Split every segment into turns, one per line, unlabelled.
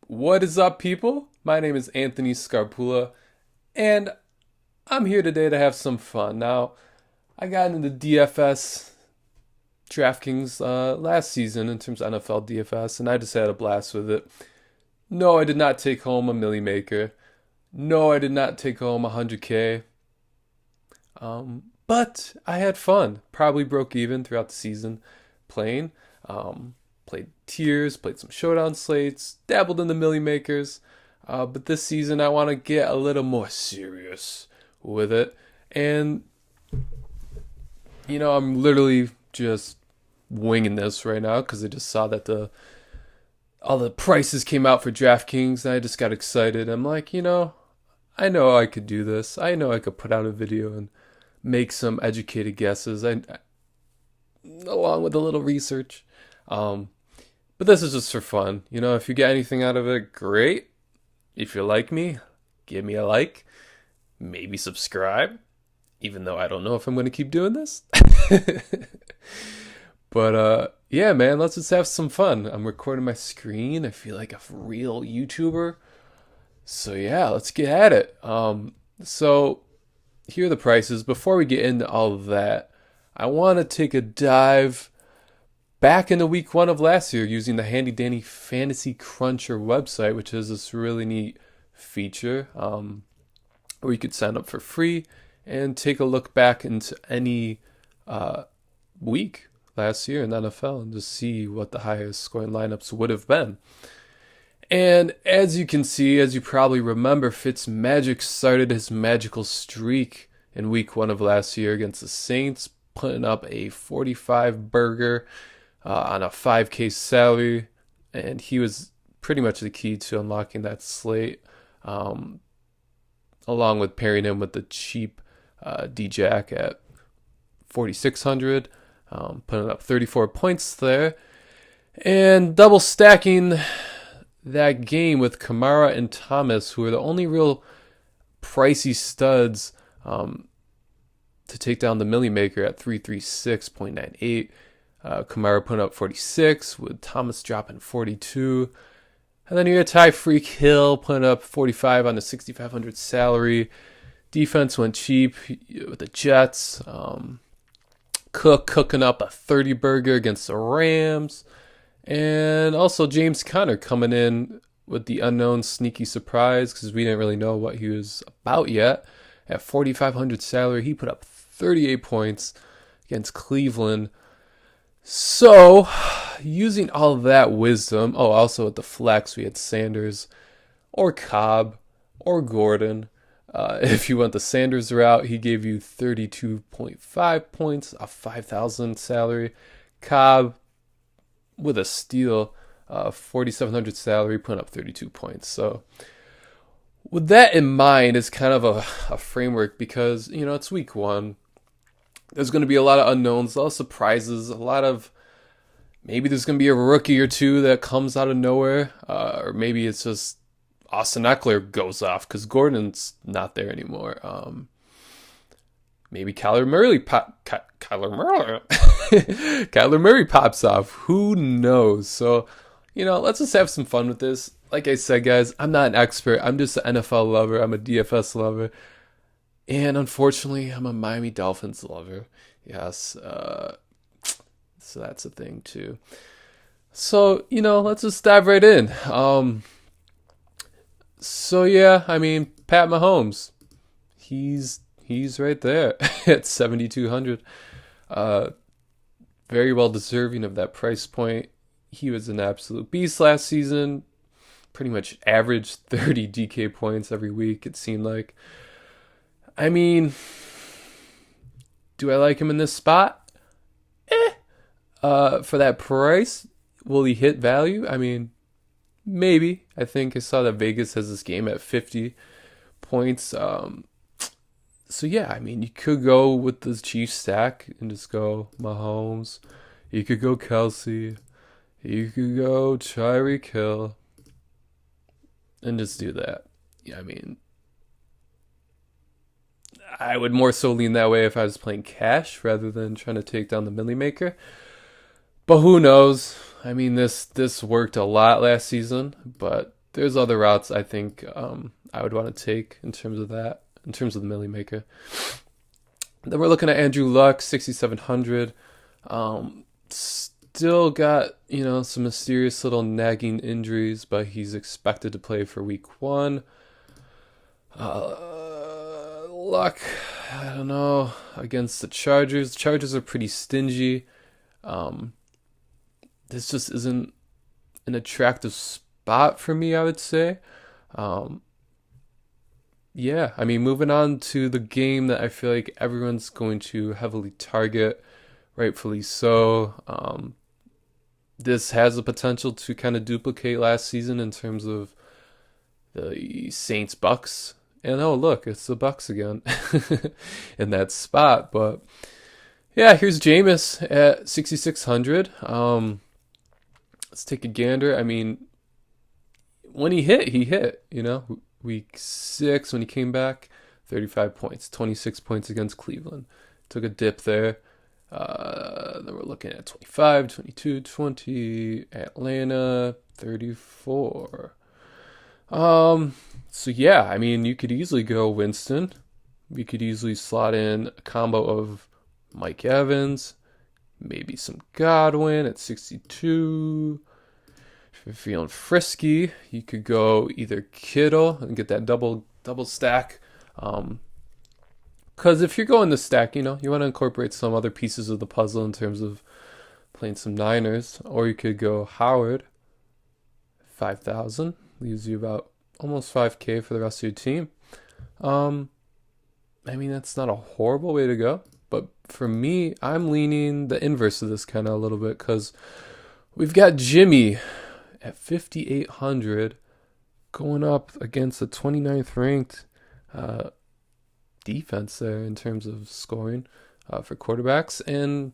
What is up, people? My name is Anthony Scarpula, and I'm here today to have some fun. Now, I got into DFS Draftkings last season in terms of NFL DFS, and I just had a blast with it. No, I did not take home a Millie Maker. No, I did not take home 100K. But I had fun. Probably broke even throughout the season playing. Played tiers, played some showdown slates, dabbled in the Millie Makers. But this season I want to get a little more serious with it. And, I'm literally just winging this right now because I just saw that all the prices came out for DraftKings and I just got excited. I'm like, I know I could do this. I know I could put out a video and make some educated guesses. Along with a little research. But this is just for fun. If you get anything out of it, great. If you like me, give me a like. Maybe subscribe. Even though I don't know if I'm going to keep doing this. But yeah, man, let's just have some fun. I'm recording my screen. I feel like a real YouTuber. So yeah, let's get at it. So here are the prices. Before we get into all of that, I want to take a dive back into week 1 of last year using the handy dandy Fantasy Cruncher website, which is this really neat feature where you could sign up for free and take a look back into any week last year in the NFL and just see what the highest scoring lineups would have been. And as you can see, as you probably remember, Fitzmagic started his magical streak in week 1 of last year against the Saints, putting up a 45 burger on a 5K salary, and he was pretty much the key to unlocking that slate, along with pairing him with the cheap D-Jack at 4,600, putting up 34 points there, and double stacking that game with Kamara and Thomas, who are the only real pricey studs to take down the Millie Maker at 336.98. Kamara putting up 46 with Thomas dropping 42. And then you had Tyreek Hill putting up 45 on the 6,500 salary. Defense went cheap with the Jets. Cook cooking up a 30 burger against the Rams. And also James Conner coming in with the unknown sneaky surprise because we didn't really know what he was about yet. At 4,500 salary, he put up 38 points against Cleveland. So, using all that wisdom, also at the flex, we had Sanders or Cobb or Gordon. If you went the Sanders route, he gave you 32.5 points, a 5,000 salary. Cobb with a steal, 4,700 salary, putting up 32 points. So, with that in mind, it's kind of a framework because, it's week 1. There's going to be a lot of unknowns, a lot of surprises, maybe there's going to be a rookie or two that comes out of nowhere, or maybe it's just Austin Eckler goes off because Gordon's not there anymore. Maybe Kyler Murray pops off. Who knows? So, let's just have some fun with this. Like I said, guys, I'm not an expert. I'm just an NFL lover. I'm a DFS lover. And unfortunately, I'm a Miami Dolphins lover. Yes. So that's a thing, too. So, let's just dive right in. So, yeah, Pat Mahomes. He's right there at 7,200. Very well deserving of that price point. He was an absolute beast last season. Pretty much averaged 30 DK points every week, it seemed like. Do I like him in this spot? For that price, will he hit value? Maybe. I think I saw that Vegas has this game at 50 points. So yeah, you could go with the Chiefs stack and just go Mahomes. You could go Kelsey. You could go Tyreek Hill. And just do that. Yeah, I would more so lean that way if I was playing cash rather than trying to take down the Millie Maker. But who knows? This worked a lot last season, but there's other routes I think I would want to take in terms of that, in terms of the Millie Maker. Then we're looking at Andrew Luck, 6,700. Still got, some mysterious little nagging injuries, but he's expected to play for week 1. Luck, I don't know, against the Chargers. The Chargers are pretty stingy. This just isn't an attractive spot for me, I would say. Yeah, I mean, moving on to the game that I feel like everyone's going to heavily target, rightfully so. This has the potential to kind of duplicate last season in terms of the Saints Bucks. And oh, look, it's the Bucks again in that spot. But yeah, here's Jameis at 6,600. Let's take a gander. I mean, when he hit, Week 6, when he came back, 35 points, 26 points against Cleveland. Took a dip there. Then we're looking at 25, 22, 20, Atlanta, 34. So yeah, I mean, you could easily go Winston. We could easily slot in a combo of Mike Evans, maybe some Godwin at 62. If you're feeling frisky, you could go either Kittle and get that double stack. Because if you're going to stack, you want to incorporate some other pieces of the puzzle in terms of playing some Niners. Or you could go Howard, 5,000. Leaves you about almost 5K for the rest of your team. I mean, that's not a horrible way to go. But for me, I'm leaning the inverse of this kind of a little bit. Because we've got Jimmy at 5,800 going up against the 29th ranked defense there in terms of scoring for quarterbacks, and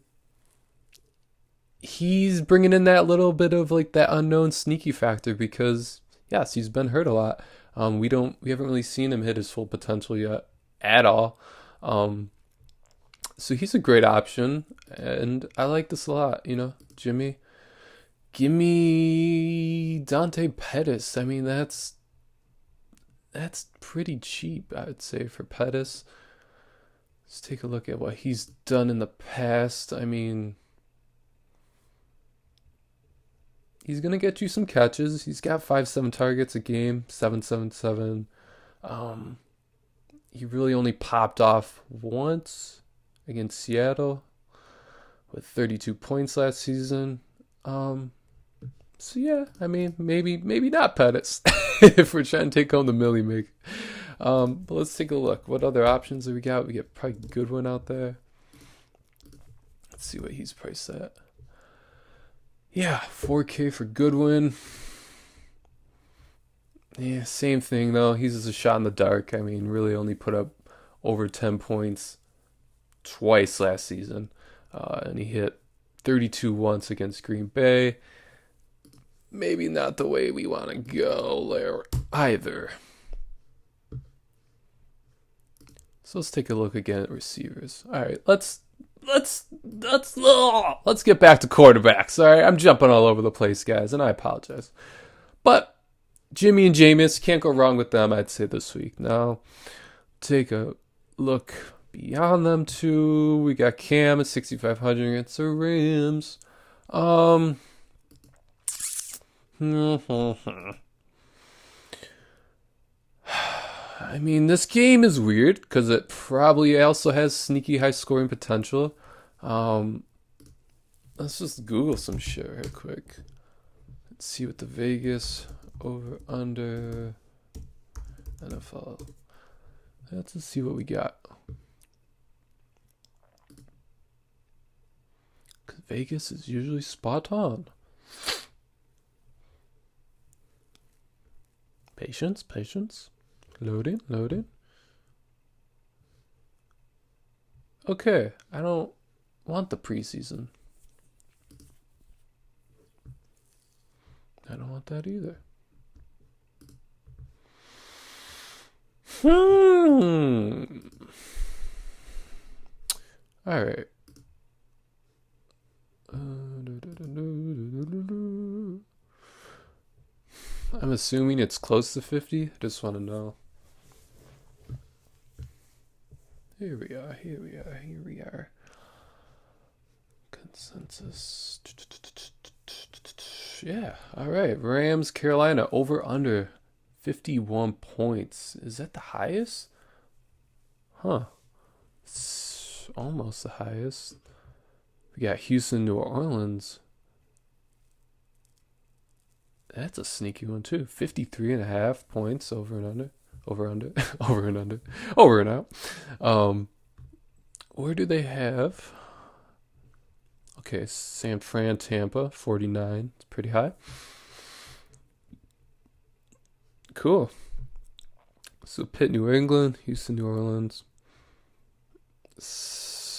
he's bringing in that little bit of like that unknown sneaky factor because yes, he's been hurt a lot. We haven't really seen him hit his full potential yet at all. So he's a great option, and I like this a lot. Jimmy. Give me Dante Pettis. I mean, that's pretty cheap, I would say, for Pettis. Let's take a look at what he's done in the past. I mean, he's going to get you some catches. He's got 5-7 targets a game, 7-7-7. He really only popped off once against Seattle with 32 points last season. So yeah, I mean, maybe not Pettis if we're trying to take home the Millie Maker. But let's take a look. What other options do we got? We get probably Goodwin out there. Let's see what he's priced at. Yeah, 4K for Goodwin. Yeah, same thing though. He's just a shot in the dark. I mean, really only put up over 10 points twice last season. And he hit 32 once against Green Bay. Maybe not the way we want to go there either. So let's take a look again at receivers. All right, let's get back to quarterbacks. All right, I'm jumping all over the place, guys, and I apologize. But Jimmy and Jameis, can't go wrong with them, I'd say, this week. Now, take a look beyond them too. We got Cam at 6,500 against the Rams. I mean, this game is weird because it probably also has sneaky high scoring potential. Let's just Google some shit real quick. Let's see what the Vegas over under NFL. Let's just see what we got. Because Vegas is usually spot on. Patience. Loading. Okay, I don't want the preseason. I don't want that either. All right. I'm assuming it's close to 50. I just want to know. Here we are. Here we are. Here we are. Consensus. Yeah. All right. Rams, Carolina, over under 51 points. Is that the highest? Huh. It's almost the highest. We got Houston, New Orleans. That's a sneaky one too. 53.5 points over and under. Over under. Over and under. Over and out. Where do they have? Okay, San Fran, Tampa, 49. It's pretty high. Cool. So Pitt, New England, Houston, New Orleans.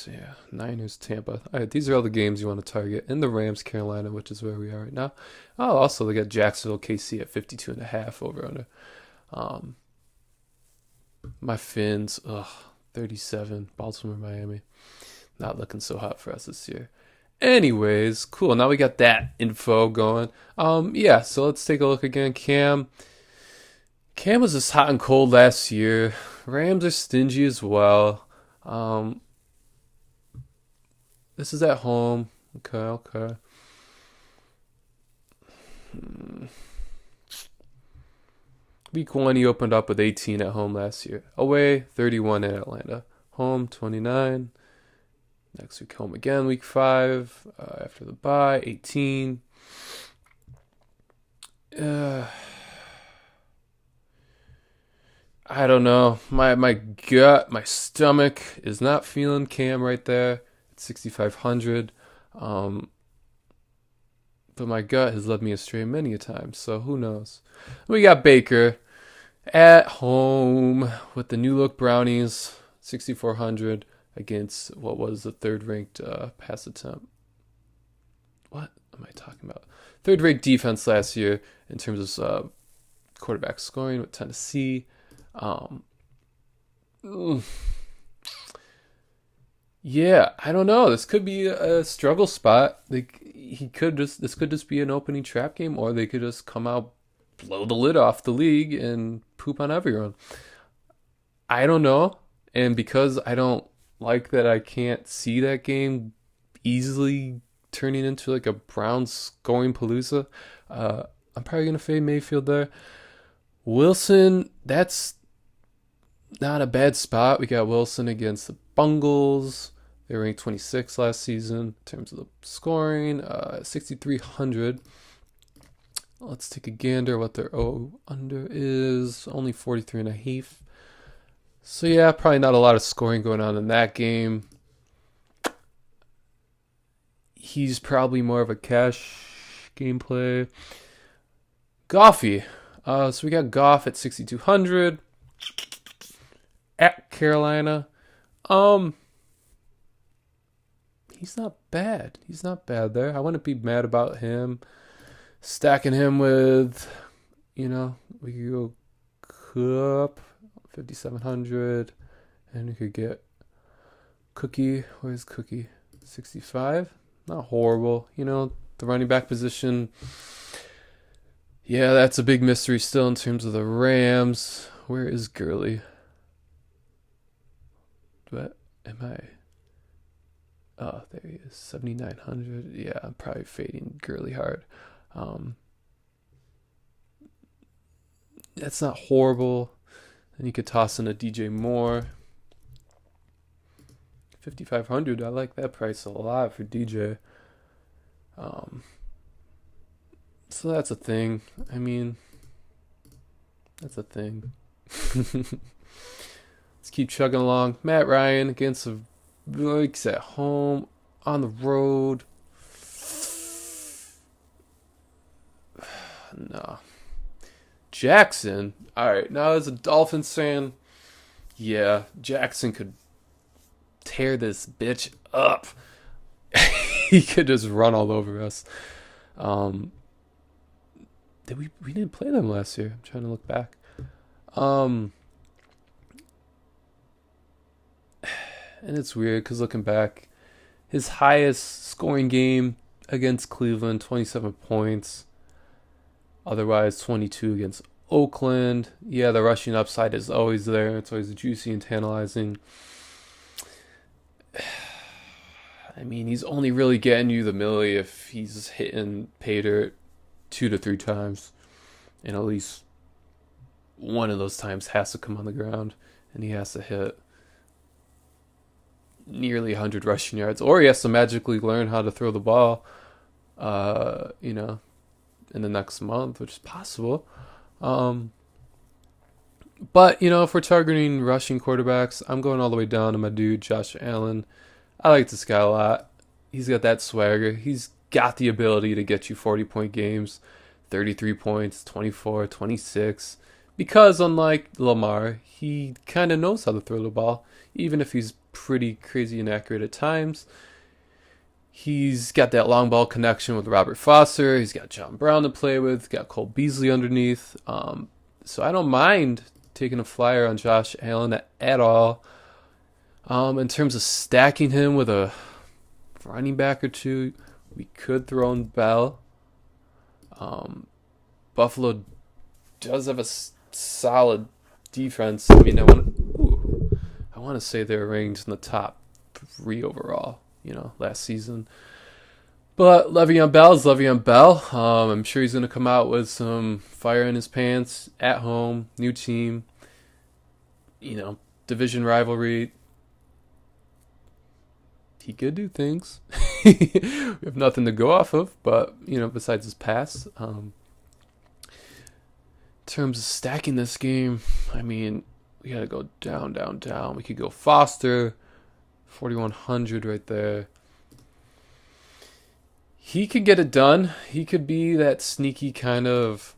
Yeah, Niners, Tampa. All right, these are all the games you want to target. And the Rams, Carolina, which is where we are right now. Oh, also they got Jacksonville, KC at 52.5 over under. My Fins, 37. Baltimore, Miami. Not looking so hot for us this year. Anyways, cool. Now we got that info going. Yeah, so let's take a look again. Cam was just hot and cold last year. Rams are stingy as well. This is at home. Okay. Week 1, he opened up with 18 at home last year. Away, 31 in Atlanta. Home, 29. Next week, home again, week 5. After the bye, 18. I don't know. My gut, my stomach is not feeling Cam right there at 6,500. But my gut has led me astray many a time, so who knows? We got Baker at home with the new look Brownies, 6,400 against what was the third-ranked pass attempt. What am I talking about? Third-ranked defense last year in terms of quarterback scoring with Tennessee. Yeah, I don't know. This could be a struggle spot. This could just be an opening trap game, or they could just come out, blow the lid off the league, and poop on everyone. I don't know, and because I don't like that, I can't see that game easily turning into like a Browns scoring palooza. I'm probably gonna fade Mayfield there. Wilson, that's not a bad spot. We got Wilson against the Bungles. They were ranked 26 last season in terms of the scoring, 6,300. Let's take a gander what their under is. Only 43.5. So yeah, probably not a lot of scoring going on in that game. He's probably more of a cash gameplay. Goffy. So we got Goff at 6,200 at Carolina. He's not bad. He's not bad there. I wouldn't be mad about him. Stacking him with, we could go Cup, 5,700, and we could get Cookie. Where's Cookie? 65. Not horrible. The running back position. Yeah, that's a big mystery still in terms of the Rams. Where is Gurley? But am I? Oh, there he is. 7,900. Yeah, I'm probably fading Gurley hard. That's not horrible. Then you could toss in a DJ Moore. 5,500. I like that price a lot for DJ. So that's a thing. I mean, that's a thing. Let's keep chugging along. Matt Ryan against the Vikes at home, on the road. No. Jackson. All right. Now as a Dolphins fan, yeah, Jackson could tear this bitch up. He could just run all over us. We didn't play them last year. I'm trying to look back. And it's weird because looking back, his highest scoring game against Cleveland, 27 points. Otherwise, 22 against Oakland. Yeah, the rushing upside is always there. It's always juicy and tantalizing. I mean, he's only really getting you the milli if he's hitting pay dirt 2 to 3 times. And at least one of those times has to come on the ground. And he has to hit nearly 100 rushing yards. Or he has to magically learn how to throw the ball, in the next month, which is possible. But, if we're targeting rushing quarterbacks, I'm going all the way down to my dude, Josh Allen. I like this guy a lot. He's got that swagger. He's got the ability to get you 40-point games, 33 points, 24, 26. Because unlike Lamar, he kind of knows how to throw the ball, even if he's pretty crazy inaccurate at times. He's got that long ball connection with Robert Foster. He's got John Brown to play with. Got Cole Beasley underneath. So I don't mind taking a flyer on Josh Allen at all. In terms of stacking him with a running back or two, we could throw in Bell. Buffalo does have a solid defense. I mean, I want to say they're ranked in the top 3 overall, last season. But Le'Veon Bell is Le'Veon Bell. I'm sure he's going to come out with some fire in his pants at home, new team, division rivalry. He could do things. We have nothing to go off of, but, besides his past. In terms of stacking this game, I mean, we got to go down, down, down. We could go Foster, 4,100 right there. He could get it done. He could be that sneaky kind of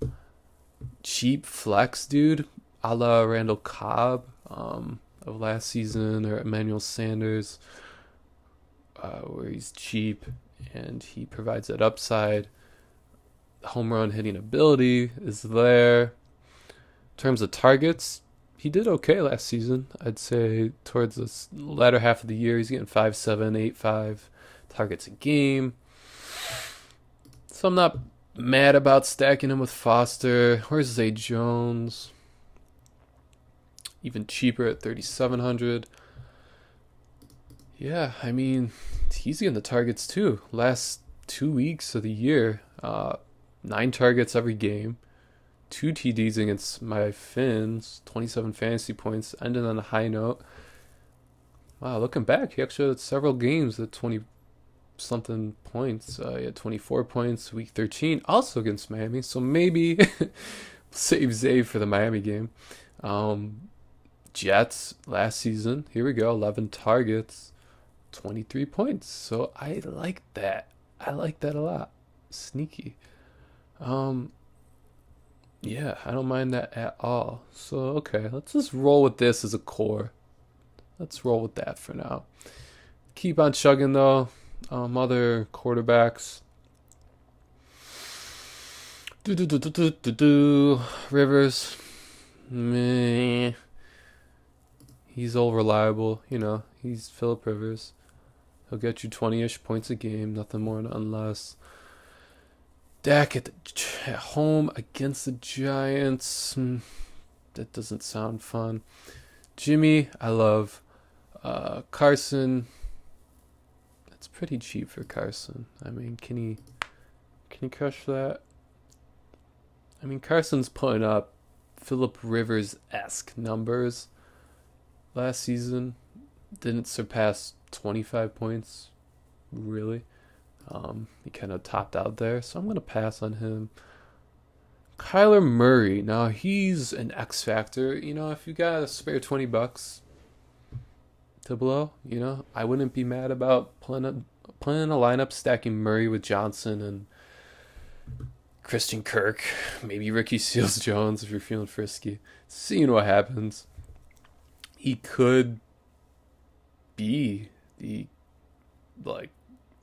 cheap flex dude, a la Randall Cobb of last season, or Emmanuel Sanders, where he's cheap and he provides that upside. Home run hitting ability is there. In terms of targets, he did okay last season. I'd say towards the latter half of the year, he's getting 5.7, 8.5 targets a game. So I'm not mad about stacking him with Foster. Where's Zay Jones? Even cheaper at 3,700. Yeah, I mean, he's getting the targets too. Last 2 weeks of the year, 9 targets every game. 2 TDs against my Finns, 27 fantasy points, ended on a high note. Wow, looking back, he actually had several games at 20-something points. He had 24 points, week 13, also against Miami. So maybe save Zay for the Miami game. Jets last season, here we go, 11 targets, 23 points. So I like that. I like that a lot. Sneaky. Yeah, I don't mind that at all. So, okay, let's just roll with this as a core. Let's roll with that for now. Keep on chugging, though. Other quarterbacks. Rivers. Meh. He's all reliable. He's Phillip Rivers. He'll get you 20-ish points a game. Nothing more, nothing less. Dak at home against the Giants. That doesn't sound fun. Jimmy, I love. Carson. That's pretty cheap for Carson. I mean, can he crush that? I mean, Carson's putting up Phillip Rivers-esque numbers last season. Didn't surpass 25 points, really. He kind of topped out there, so I'm going to pass on him. Kyler Murray. Now, he's an X factor. If you got a spare $20 to blow, I wouldn't be mad about playing a lineup stacking Murray with Johnson and Christian Kirk. Maybe Ricky Seals-Jones if you're feeling frisky. Seeing what happens. He could be the,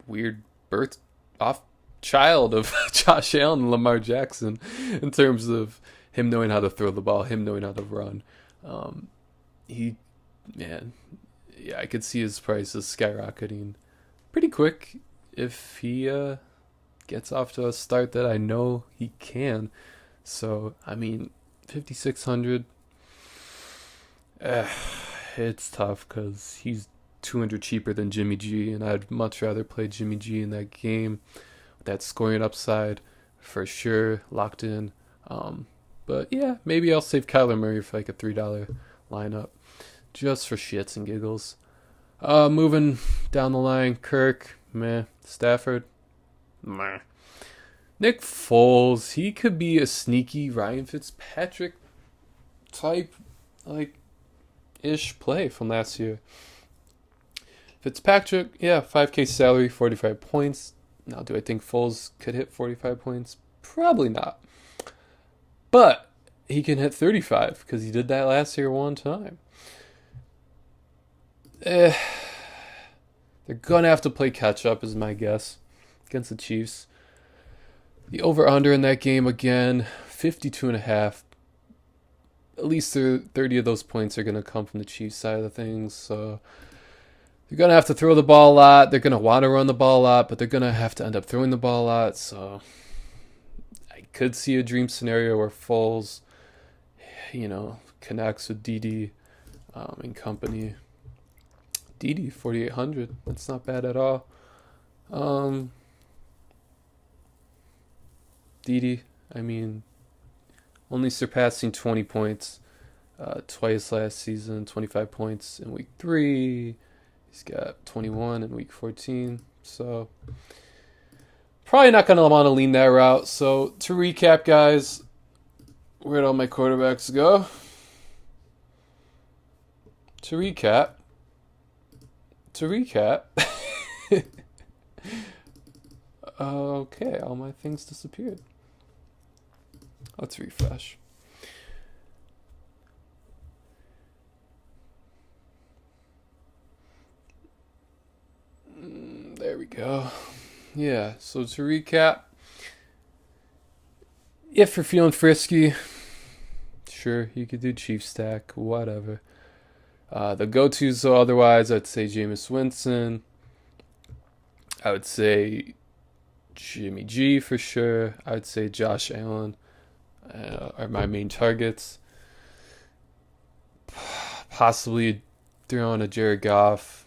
weird birth off child of Josh Allen and Lamar Jackson in terms of him knowing how to throw the ball, him knowing how to run. I could see his prices skyrocketing pretty quick if he gets off to a start that I know he can. So, I mean, 5,600, it's tough because he's 200 cheaper than Jimmy G, and I'd much rather play Jimmy G in that game. That scoring upside, for sure, locked in. But yeah, maybe I'll save Kyler Murray for like a $3 lineup, just for shits and giggles. Moving down the line, Kirk, meh. Stafford, meh. Nick Foles, he could be a sneaky Ryan Fitzpatrick type, like, ish play from last year. Fitzpatrick, yeah, 5K salary, 45 points. Now, do I think Foles could hit 45 points? Probably not. But he can hit 35 because he did that last year one time. They're going to have to play catch up, is my guess, against the Chiefs. The over-under in that game, again, 52.5. At least 30 of those points are going to come from the Chiefs side of the things. So they're going to have to throw the ball a lot. They're going to want to run the ball a lot, but they're going to have to end up throwing the ball a lot. So I could see a dream scenario where Foles, connects with Dede and company. Dede, 4,800. That's not bad at all. Dede, I mean, only surpassing 20 points twice last season, 25 points in week 3. He's got 21 in week 14. So probably not going to want to lean that route. So to recap, guys, where'd all my quarterbacks go? To recap. Okay, all my things disappeared. Let's refresh. There we go. Yeah, so to recap, if you're feeling frisky, sure, you could do Chief Stack, whatever. The go-tos, so otherwise, I'd say Jameis Winston. I would say Jimmy G for sure. I would say Josh Allen are my main targets. Possibly throwing a Jared Goff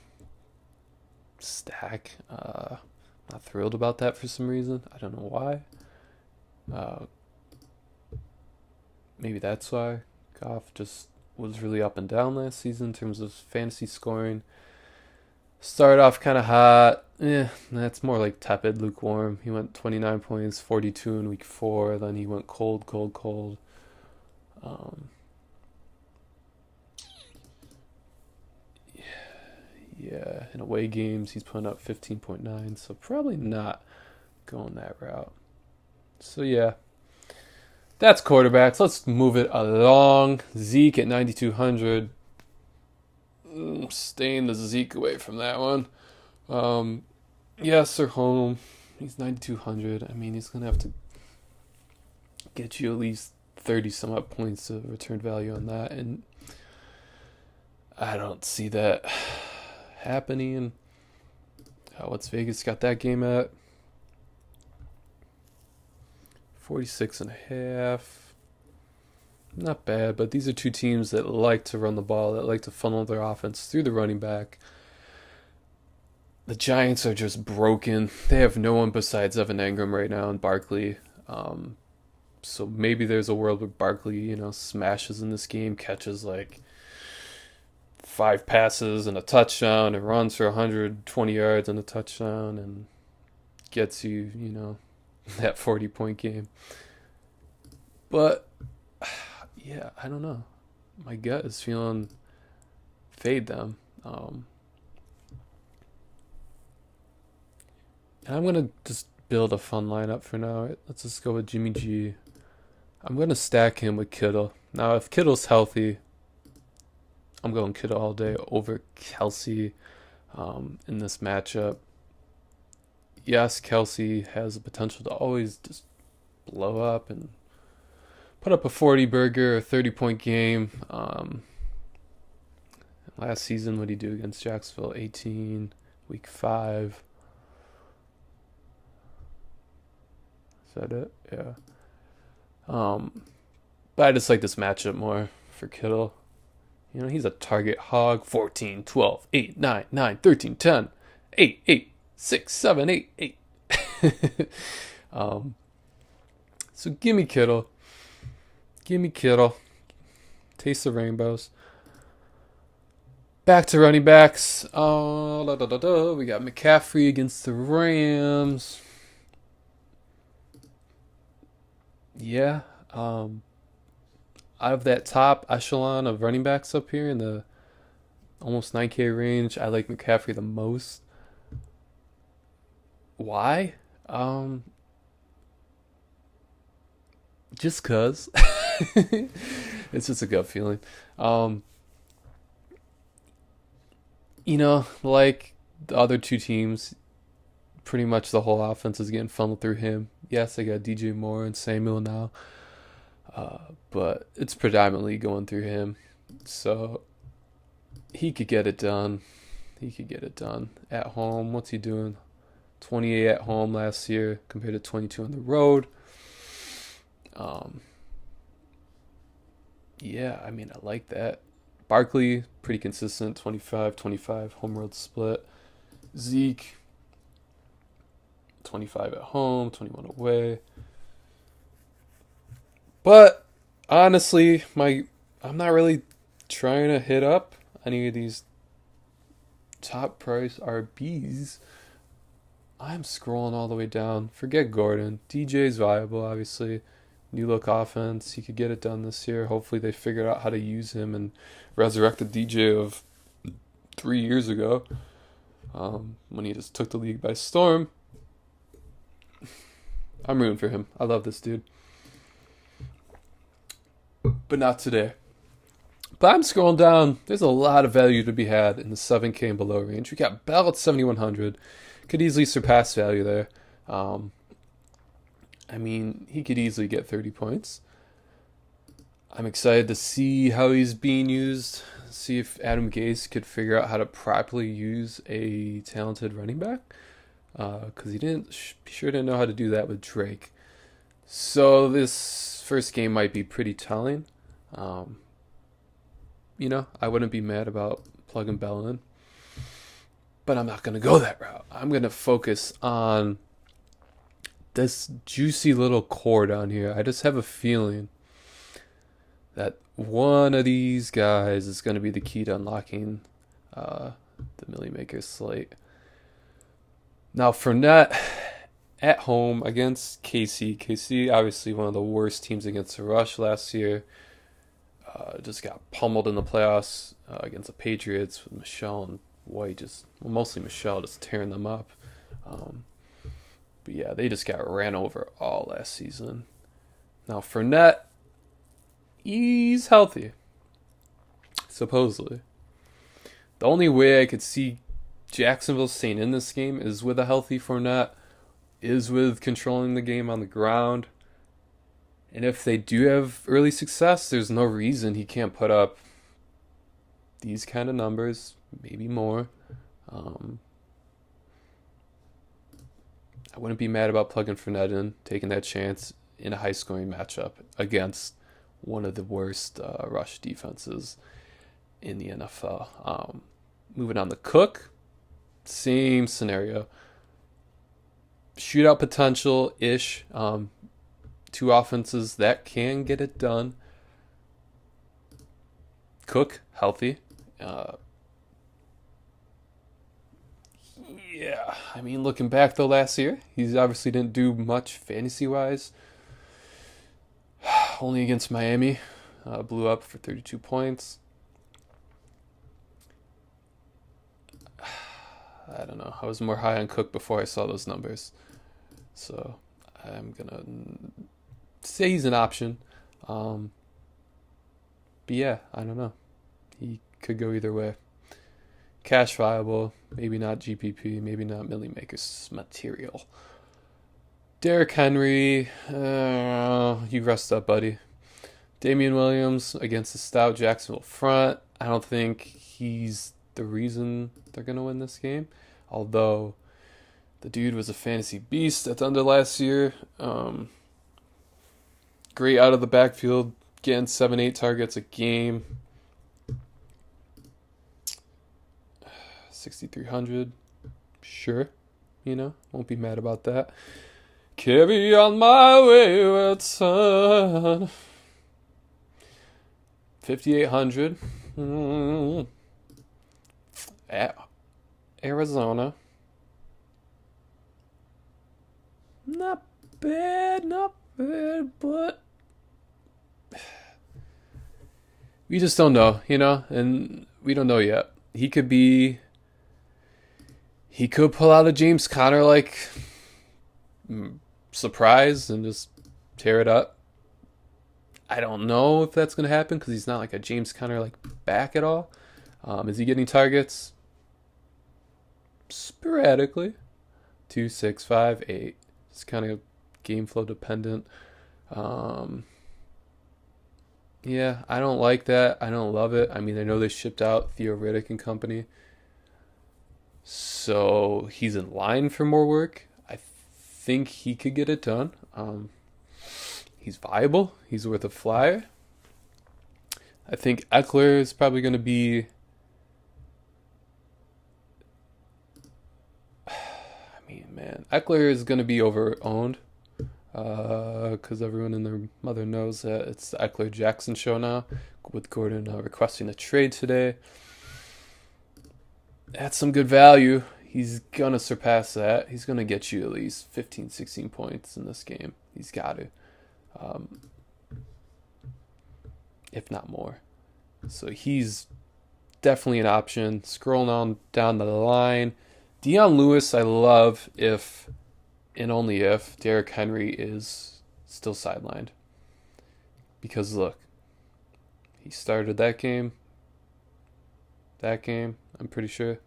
stack. Not thrilled about that for some reason. I don't know why. Maybe that's why. Goff just was really up and down last season in terms of fantasy scoring. Started off kind of hot. That's more like tepid, lukewarm. He went 29 points, 42 in week 4. Then he went cold. Yeah, in away games, he's putting up 15.9. So probably not going that route. So yeah, that's quarterbacks. Let's move it along. Zeke at 9,200. Staying the Zeke away from that one. Sir Home. He's 9,200. I mean, he's going to have to get you at least 30 some odd points of return value on that. And I don't see that happening. What's Vegas got that game at? 46.5. Not bad, but these are two teams that like to run the ball, that like to funnel their offense through the running back. The Giants are just broken. They have no one besides Evan Engram right now and Barkley. So maybe there's a world where Barkley, smashes in this game, catches like 5 passes and a touchdown and runs for 120 yards and a touchdown and gets you, that 40-point game. But yeah, I don't know. My gut is feeling fade them. And I'm going to just build a fun lineup for now. Let's just go with Jimmy G. I'm going to stack him with Kittle. Now, if Kittle's healthy, I'm going Kittle all day over Kelsey in this matchup. Yes, Kelsey has the potential to always just blow up and put up a 40-burger, a 30-point game. Last season, what did he do against Jacksonville? 18, week 5. Is that it? Yeah. But I just like this matchup more for Kittle. He's a target hog. 14, 12, 8, 9, 9, 13, 10, 8, 8, 6, 7, 8, 8. um, so give me Kittle. Give me Kittle. Taste the rainbows. Back to running backs. We got McCaffrey against the Rams. Yeah. Out of that top echelon of running backs up here in the almost 9K range, I like McCaffrey the most. Why? Just cause. It's just a gut feeling. Like the other two teams, pretty much the whole offense is getting funneled through him. Yes, I got DJ Moore and Samuel now, but it's predominantly going through him. So he could get it done. He could get it done at home. What's he doing? 28 at home last year compared to 22 on the road. Yeah, I mean, I like that. Barkley, pretty consistent, 25-25 home road split. Zeke, 25 at home, 21 away. But honestly, I'm not really trying to hit up any of these top price RBs. I'm scrolling all the way down. Forget Gordon. DJ's viable, obviously. New look offense. He could get it done this year. Hopefully they figured out how to use him and resurrect the DJ of 3 years ago, when he just took the league by storm. I'm rooting for him. I love this dude. But not today. But I'm scrolling down. There's a lot of value to be had in the 7K and below range. We got Bell at 7,100. Could easily surpass value there. I mean, he could easily get 30 points. I'm excited to see how he's being used. See if Adam Gase could figure out how to properly use a talented running back. Because he sure didn't know how to do that with Drake. So this first game might be pretty telling. I wouldn't be mad about plugging Bell in. But I'm not going to go that route. I'm going to focus on this juicy little core down here. I just have a feeling that one of these guys is going to be the key to unlocking the Millie Maker slate. Now, Fournette at home against KC. KC, obviously one of the worst teams against the rush last year. Just got pummeled in the playoffs against the Patriots with Michelle and White, mostly Michelle, just tearing them up. But yeah, they just got ran over all last season. Now, Fournette, he's healthy, supposedly. The only way I could see Jacksonville staying in this game is with a healthy Fournette, is with controlling the game on the ground. And if they do have early success, there's no reason he can't put up these kind of numbers, maybe more. I wouldn't be mad about plugging Fournette in, taking that chance in a high-scoring matchup against one of the worst rush defenses in the NFL. Moving on to Cook, same scenario. Shootout potential-ish. Two offenses that can get it done. Cook, healthy. Yeah, I mean, looking back though last year, he obviously didn't do much fantasy-wise. Only against Miami. Blew up for 32 points. I don't know. I was more high on Cook before I saw those numbers. So I'm going to say he's an option. But yeah, I don't know. He could go either way. Cash viable, maybe not GPP, maybe not Millie Maker's material. Derrick Henry, you rest up, buddy. Damian Williams against the stout Jacksonville front. I don't think he's the reason they're going to win this game. Although the dude was a fantasy beast at the end of last year. great out of the backfield, getting 7-8 targets a game. 6,300. Sure. Won't be mad about that. Carry on my wayward son. 5,800. At Arizona. Not bad, but we just don't know, and we don't know yet. He could pull out a James Conner like surprise and just tear it up. I don't know if that's going to happen because he's not like a James Conner like back at all. Is he getting targets? Sporadically. 2, 6, 5, 8. It's kind of game flow dependent. Yeah, I don't like that. I don't love it. I mean, I know they shipped out Theo Riddick and company. So he's in line for more work. I think he could get it done. He's viable. He's worth a flyer. I think Eckler is probably going to be... Eckler is going to be over-owned. Because everyone and their mother knows that it's the Eckler-Jackson show now, with Gordon requesting a trade today. That's some good value. He's going to surpass that. He's going to get you at least 15, 16 points in this game. He's got to. If not more. So he's definitely an option. Scrolling on down the line. Dion Lewis, I love if, and only if, Derrick Henry is still sidelined. Because look, he started that game, I'm pretty sure.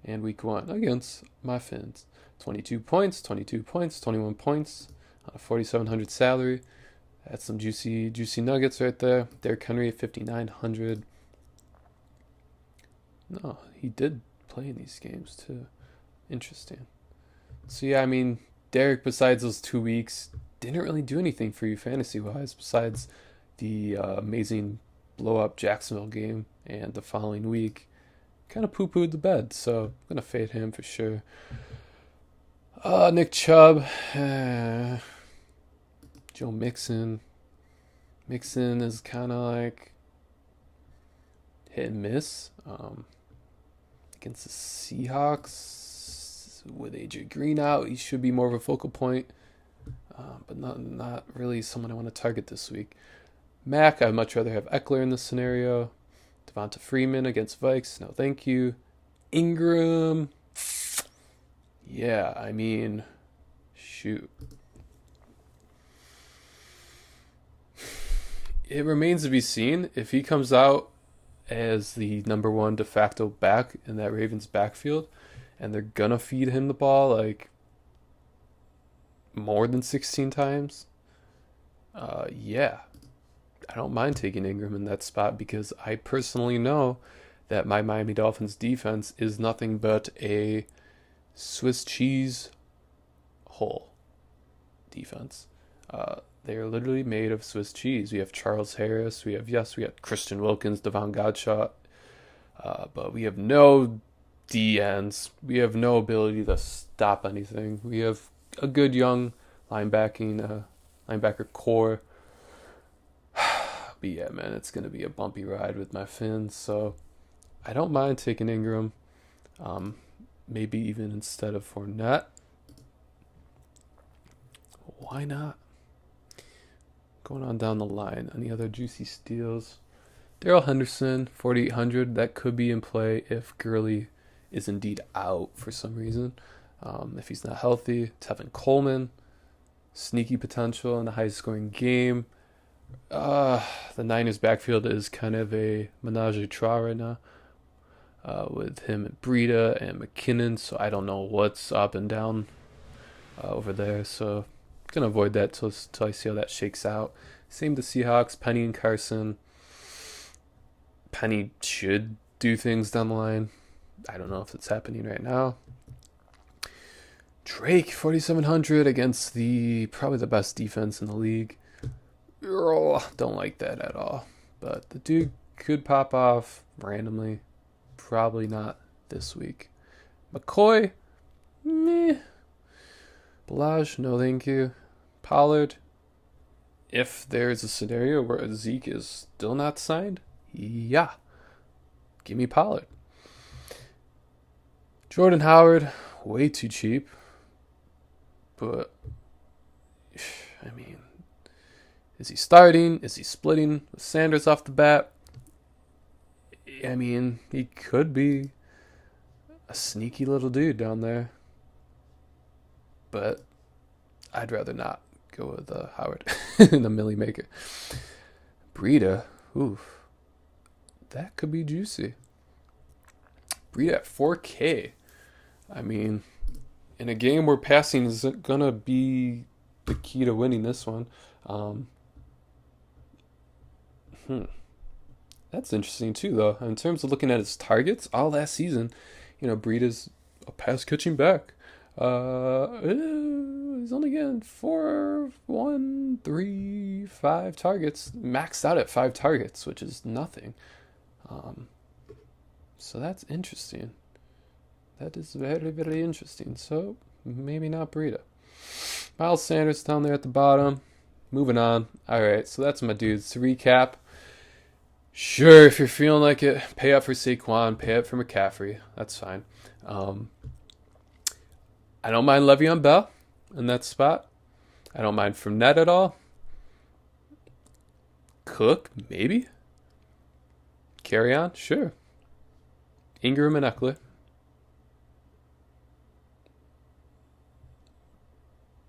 And week 1 against my Fins. 22 points, 21 points on a 4,700 salary. That's some juicy nuggets right there. Derrick Henry at 5,900. No, he did play in these games too. Interesting. So yeah, I mean, Derrick, besides those 2 weeks, didn't really do anything for you fantasy-wise besides the amazing blow-up Jacksonville game and the following week. Kind of poo-pooed the bed, so I'm going to fade him for sure. Nick Chubb. Joe Mixon. Mixon is kind of like hit and miss. Against the Seahawks, with AJ Green out, he should be more of a focal point. But not really someone I want to target this week. Mac, I'd much rather have Eckler in this scenario. Devonta Freeman against Vikes, no thank you. Ingram, yeah, I mean, shoot. It remains to be seen if he comes out as the number 1 de facto back in that Ravens backfield, and they're gonna feed him the ball like more than 16 times. Yeah, I don't mind taking Ingram in that spot because I personally know that my Miami Dolphins defense is nothing but a Swiss cheese hole defense. They're literally made of Swiss cheese. We have Charles Harris. We have Christian Wilkins, Devon Godshot. But we have no DNs. We have no ability to stop anything. We have a good young linebacker core. But yeah, man, it's going to be a bumpy ride with my Fins. So I don't mind taking Ingram. Maybe even instead of Fournette. Why not? Going on down the line. Any other juicy steals? Darrell Henderson, 4,800. That could be in play if Gurley is indeed out for some reason. If he's not healthy. Tevin Coleman, sneaky potential in the highest scoring game. The Niners backfield is kind of a menage a trois right now. With him and Breida and McKinnon. So I don't know what's up and down over there. So gonna avoid that till I see how that shakes out. Same to Seahawks, Penny and Carson. Penny should do things down the line. I don't know if it's happening right now. Drake, 4,700 against probably the best defense in the league. Don't like that at all. But the dude could pop off randomly. Probably not this week. McCoy, meh. Balaj, no thank you. Pollard, if there's a scenario where Zeke is still not signed, yeah, give me Pollard. Jordan Howard, way too cheap. But, I mean, is he starting? Is he splitting with Sanders off the bat? I mean, he could be a sneaky little dude down there. But I'd rather not go with Howard in the Millie Maker. Breida, oof. That could be juicy. Breida at 4K. I mean, in a game where passing is going to be the key to winning this one. That's interesting too, though. In terms of looking at his targets, all last season, Breida's a pass catching back. He's only getting 4, 1, 3, 5 targets. Maxed out at 5 targets, which is nothing. So that's interesting. That is very, very interesting. So maybe not Breida. Miles Sanders down there at the bottom. Moving on. All right, so that's my dudes. To recap, sure, if you're feeling like it, pay up for Saquon, pay up for McCaffrey. That's fine. I don't mind Le'Veon Bell in that spot. I don't mind Fournette at all. Cook, maybe. Carry on, sure. Ingram and Eckler.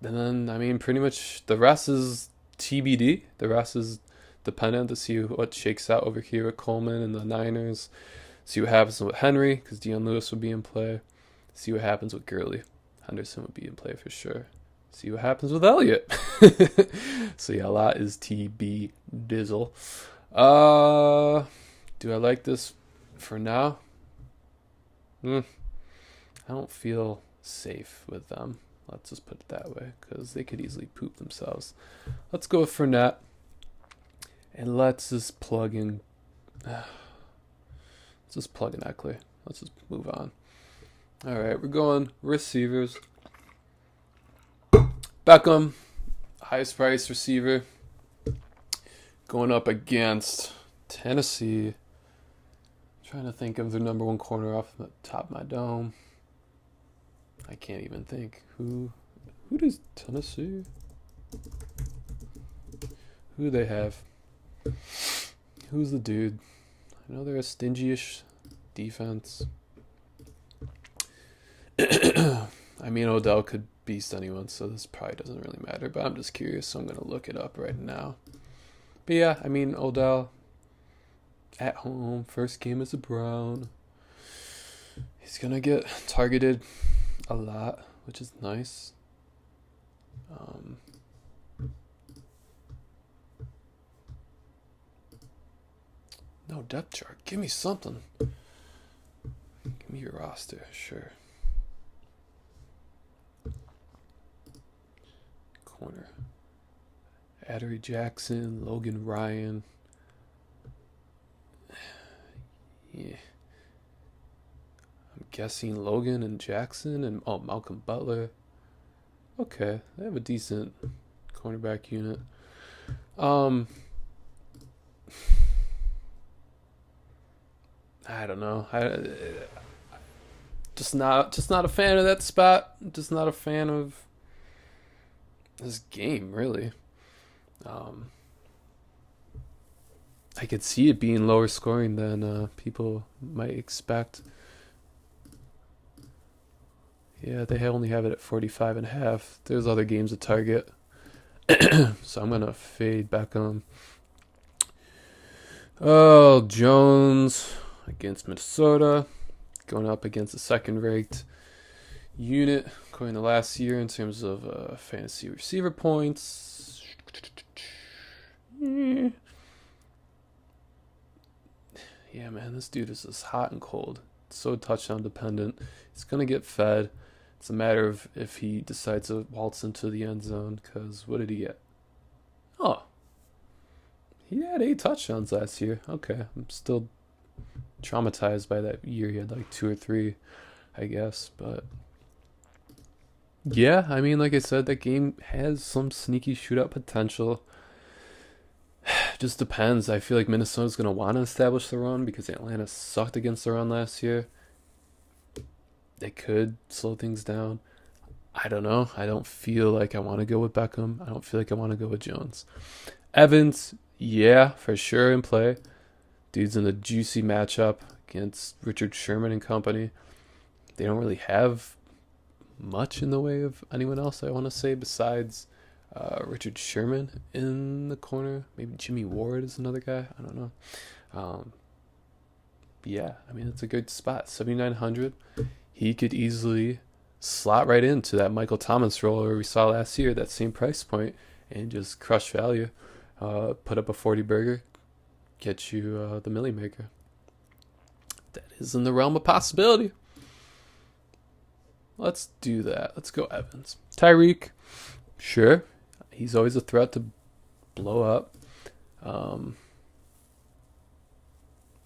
And then, I mean, pretty much the rest is TBD. The rest is dependent to see what shakes out over here with Coleman and the Niners. See what happens with Henry, because Dion Lewis will be in play. See what happens with Gurley. Henderson would be in play for sure. See what happens with Elliott. So yeah, a lot is TB Dizzle. Do I like this for now? I don't feel safe with them. Let's just put it that way, because they could easily poop themselves. Let's go with Fournette. And let's just plug in. Let's just plug in Eckler. Let's just move on. All right, we're going receivers. Beckham, highest price receiver, going up against Tennessee. Trying to think of the number one corner off the top of my dome. I can't even think. Who does Tennessee? Who do they have? Who's the dude? I know they're a stingy-ish defense. I mean, Odell could beast anyone, so this probably doesn't really matter. But I'm just curious, so I'm going to look it up right now. But yeah, I mean, Odell at home, first game as a Brown. He's going to get targeted a lot, which is nice. No depth chart. Give me something. Give me your roster, sure. Corner. Adoree Jackson, Logan Ryan. Yeah. I'm guessing Logan and Jackson and Malcolm Butler. Okay, they have a decent cornerback unit. I don't know. Just not a fan of that spot. Just not a fan of this game, really. I could see it being lower scoring than people might expect. Yeah, they only have it at 45.5. There's other games to target. So I'm going to fade Beckham. Oh, Jones against Minnesota. Going up against a second-ranked unit according to last year in terms of fantasy receiver points. Yeah, man, this dude is just hot and cold. So touchdown dependent. He's going to get fed. It's a matter of if he decides to waltz into the end zone, because what did he get? Oh, he had 8 touchdowns last year. Okay, I'm still traumatized by that year. He had like 2 or 3, I guess. But yeah, I mean, like I said, that game has some sneaky shootout potential. Just depends. I feel like Minnesota's going to want to establish the run because Atlanta sucked against the run last year. They could slow things down. I don't know. I don't feel like I want to go with Beckham. I don't feel like I want to go with Jones. Evans, yeah, for sure in play. Dude's in a juicy matchup against Richard Sherman and company. They don't really have much in the way of anyone else, I want to say, besides Richard Sherman in the corner. Maybe Jimmy Ward is another guy. I don't know. Yeah, I mean, it's a good spot. 7,900. He could easily slot right into that Michael Thomas role we saw last year, that same price point, and just crush value. Put up a 40 burger, get you the Millie Maker. That is in the realm of possibility. Let's do that. Let's go Evans. Tyreek, sure. He's always a threat to blow up.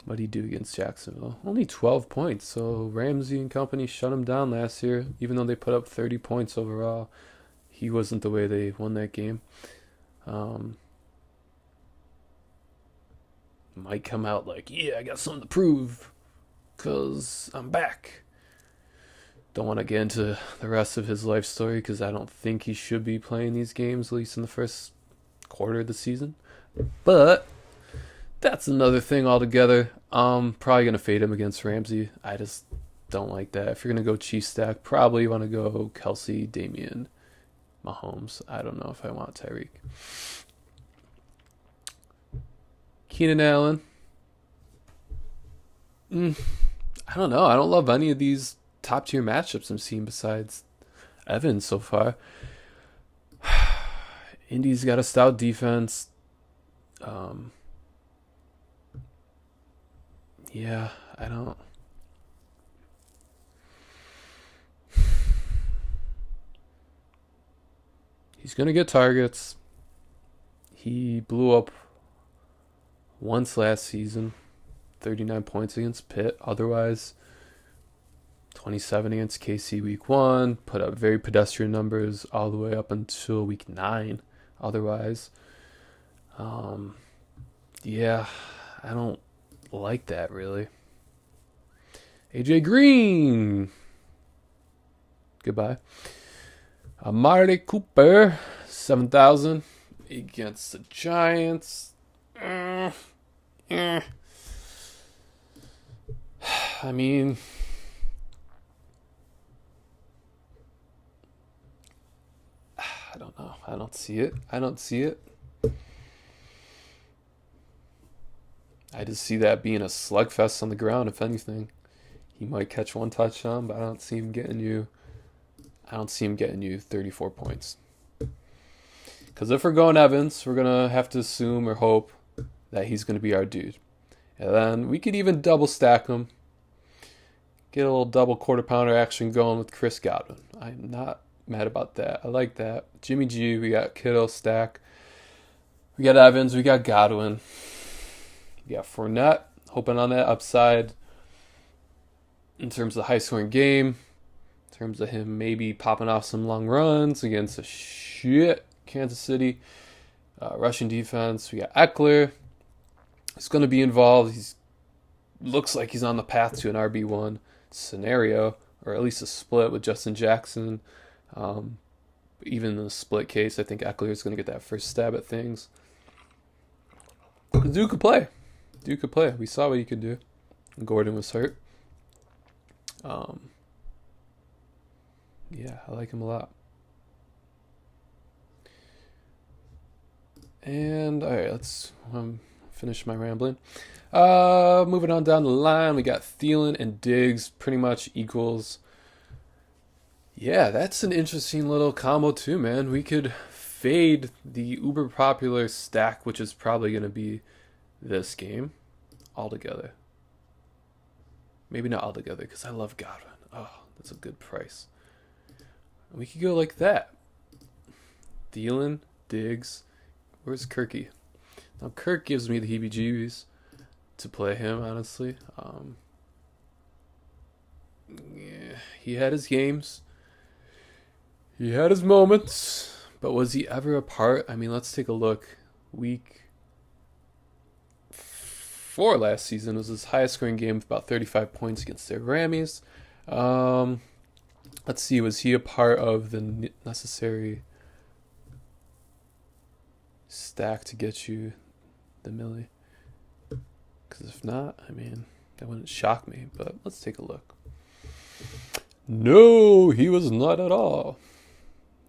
What did he do against Jacksonville? Only 12 points. So Ramsey and company shut him down last year, even though they put up 30 points overall. He wasn't the way they won that game. Might come out like, yeah, I got something to prove because I'm back. Don't want to get into the rest of his life story because I don't think he should be playing these games, at least in the first quarter of the season. But that's another thing altogether. Probably going to fade him against Ramsey. I just don't like that. If you're going to go Chiefs stack, probably want to go Kelsey, Damian, Mahomes. I don't know if I want Tyreek. Keenan Allen. I don't know. I don't love any of these top tier matchups I'm seeing besides Evans so far. Indy's got a stout defense. Yeah, I don't. He's going to get targets. He blew up once last season, 39 points against Pitt. Otherwise, 27 against KC week 1. Put up very pedestrian numbers all the way up until week 9. Otherwise, yeah, I don't like that really. AJ Green, goodbye. Amari Cooper, 7,000 against the Giants. I mean, I don't know. I don't see it. I just see that being a slugfest on the ground, if anything. He might catch 1 touchdown, but I don't see him getting you 34 points. Because if we're going Evans, we're going to have to assume or hope that he's going to be our dude. And then we could even double stack him. Get a little double quarter pounder action going with Chris Godwin. I'm not mad about that. I like that. Jimmy G, we got Kittle stack. We got Evans, we got Godwin. We got Fournette, hoping on that upside in terms of the high-scoring game, in terms of him maybe popping off some long runs against a shit Kansas City rushing defense. We got Eckler. He's going to be involved. Looks like he's on the path to an RB1 scenario, or at least a split with Justin Jackson. Even in the split case, I think Eckler is going to get that first stab at things. Dude could play. We saw what he could do. Gordon was hurt. Yeah, I like him a lot. And, alright, let's finish my rambling. Moving on down the line, we got Thielen and Diggs, pretty much equals. Yeah, that's an interesting little combo too, man. We could fade the uber popular stack, which is probably going to be this game, altogether. Maybe not altogether, because I love Godwin. Oh, that's a good price. We could go like that. Thielen, Diggs. Where's Kirky? Now Kirk gives me the heebie-jeebies to play him, honestly. Yeah, he had his games. He had his moments. But was he ever a part? I mean, let's take a look. Week 4 last season was his highest scoring game with about 35 points against the Rammies. Let's see, was he a part of the necessary stack to get you the millie? Because if not, I mean, that wouldn't shock me. But let's take a look. No, he was not at all.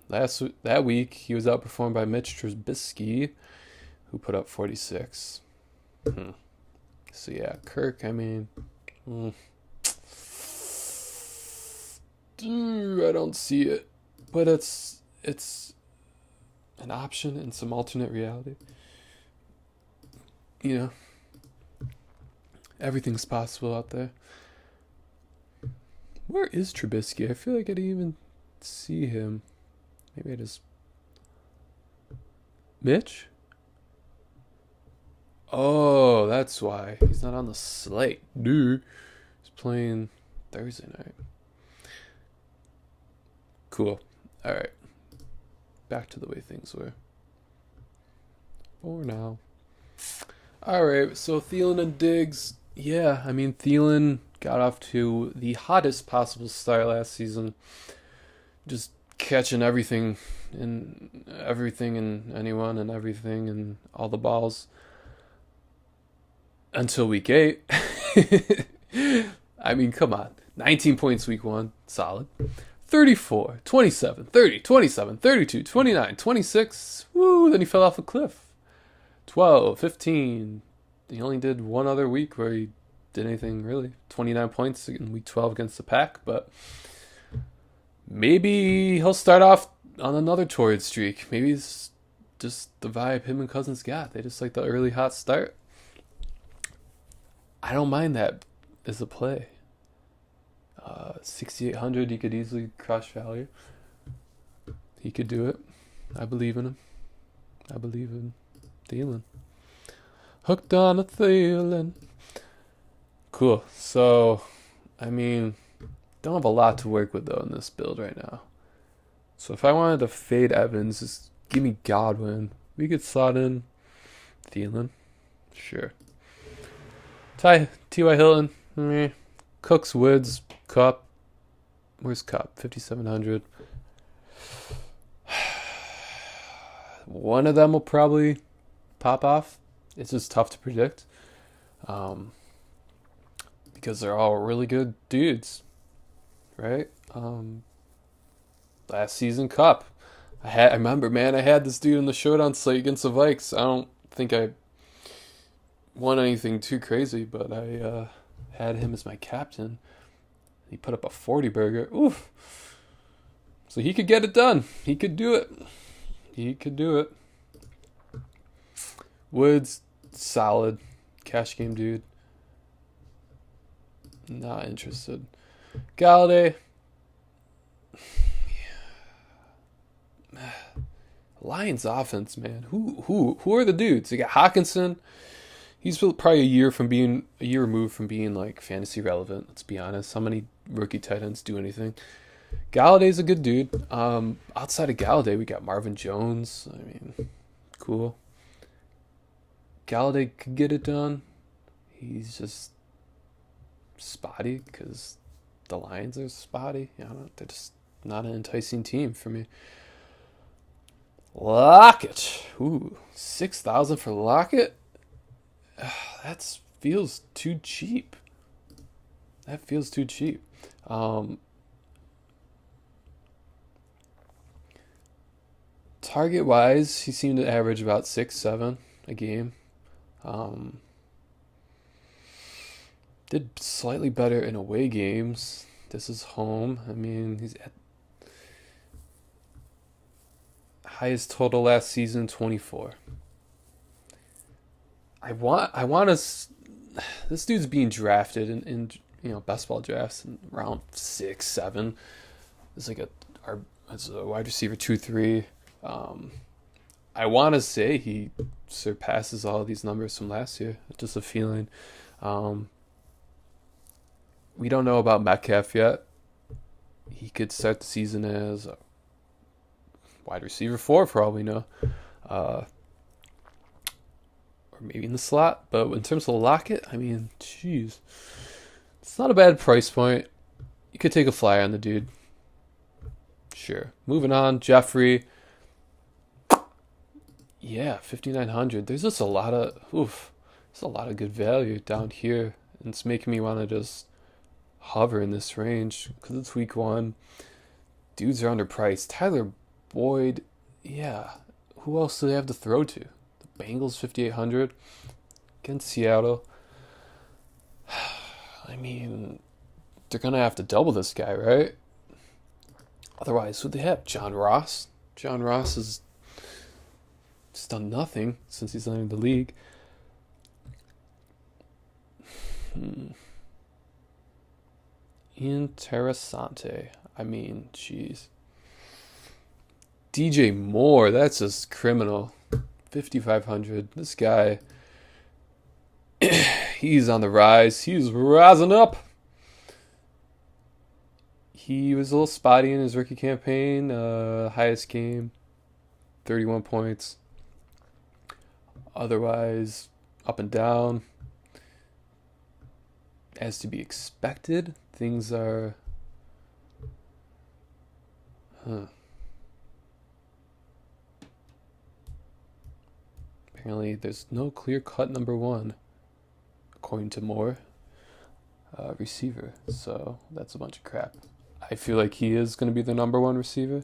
That week, he was outperformed by Mitch Trubisky, who put up 46. So yeah, Kirk, I mean, I don't see it, but it's an option in some alternate reality. You know, everything's possible out there. Where is Trubisky? I feel like I didn't even see him. Maybe I just... Mitch? Oh, that's why. He's not on the slate. Dude. He's playing Thursday night. Cool. Alright. Back to the way things were. For now. Alright, so Thielen and Diggs. Yeah, I mean, Thielen got off to the hottest possible start last season. Just catching everything and anyone and everything and all the balls until week 8. I mean, come on. 19 points week 1, solid. 34, 27, 30, 27, 32, 29, 26. Woo, then he fell off a cliff. 12, 15. He only did one other week where he did anything really. 29 points in week 12 against the Pack, but maybe he'll start off on another torrid streak. Maybe it's just the vibe him and Cousins got. They just like the early hot start. I don't mind that as a play. 6,800, he could easily crush value. He could do it. I believe in him. I believe in Thielen. Hooked on a Thielen. Cool. So, I mean, don't have a lot to work with, though, in this build right now. So if I wanted to fade Evans, just give me Godwin. We could slot in Thielen. Sure. T.Y. Hilton. Meh. Cooks, Woods, Cup. Where's Cup? 5,700. One of them will probably pop off. It's just tough to predict. Because they're all really good dudes. Right? Last season, Cup. I remember, man, I had this dude in the showdown slate against the Vikes. I don't think I won anything too crazy, but I had him as my captain. He put up a 40 burger. Oof. So he could get it done. He could do it. He could do it. Woods, solid. Cash game dude. Not interested. Galladay. Lions offense, man. Who are the dudes? You got Hawkinson. He's probably a year removed from being like fantasy relevant. Let's be honest. How many rookie tight ends do anything? Galladay's a good dude. Outside of Galladay, we got Marvin Jones. I mean, cool. Galladay could get it done. He's just spotty because the Lions are spotty. They're just not an enticing team for me. Lockett. Ooh, 6,000 for Lockett? That feels too cheap. Target-wise, he seemed to average about 6-7 a game. Did slightly better in away games. This is home. I mean, he's at highest total last season, 24. I want to. This dude's being drafted in best ball drafts in round 6, 7. It's like as a wide receiver 2-3. I want to say he surpasses all these numbers from last year. Just a feeling. We don't know about Metcalf yet. He could start the season as a wide receiver 4 for all we know. Or maybe in the slot. But in terms of Lockett, I mean, jeez. It's not a bad price point. You could take a flyer on the dude. Sure. Moving on, Jeffrey. Yeah, 5,900. There's just a lot of there's a lot of good value down here. And it's making me want to just hover in this range because it's week 1. Dudes are underpriced. Tyler Boyd, yeah. Who else do they have to throw to? The Bengals, 5,800 against Seattle. I mean, they're gonna have to double this guy, right? Otherwise, who they have? John Ross. John Ross has just done nothing since he's entered the league. Interessante. I mean, jeez. DJ Moore, that's just criminal. 5,500. This guy, he's on the rise. He's rising up. He was a little spotty in his rookie campaign. Highest game, 31 points. Otherwise, up and down. As to be expected, things are... Apparently, there's no clear-cut number 1, according to Moore, receiver. So, that's a bunch of crap. I feel like he is going to be the number 1 receiver.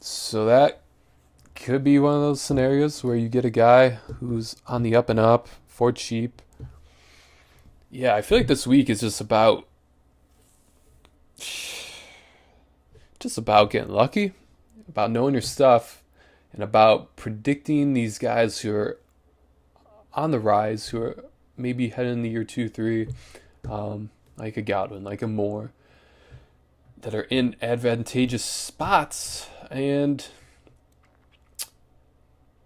So that could be one of those scenarios where you get a guy who's on the up and up for cheap. Yeah, I feel like this week is just about getting lucky, about knowing your stuff, and about predicting these guys who are on the rise, who are maybe heading in the year 2-3, like a Godwin, like a Moore, that are in advantageous spots, and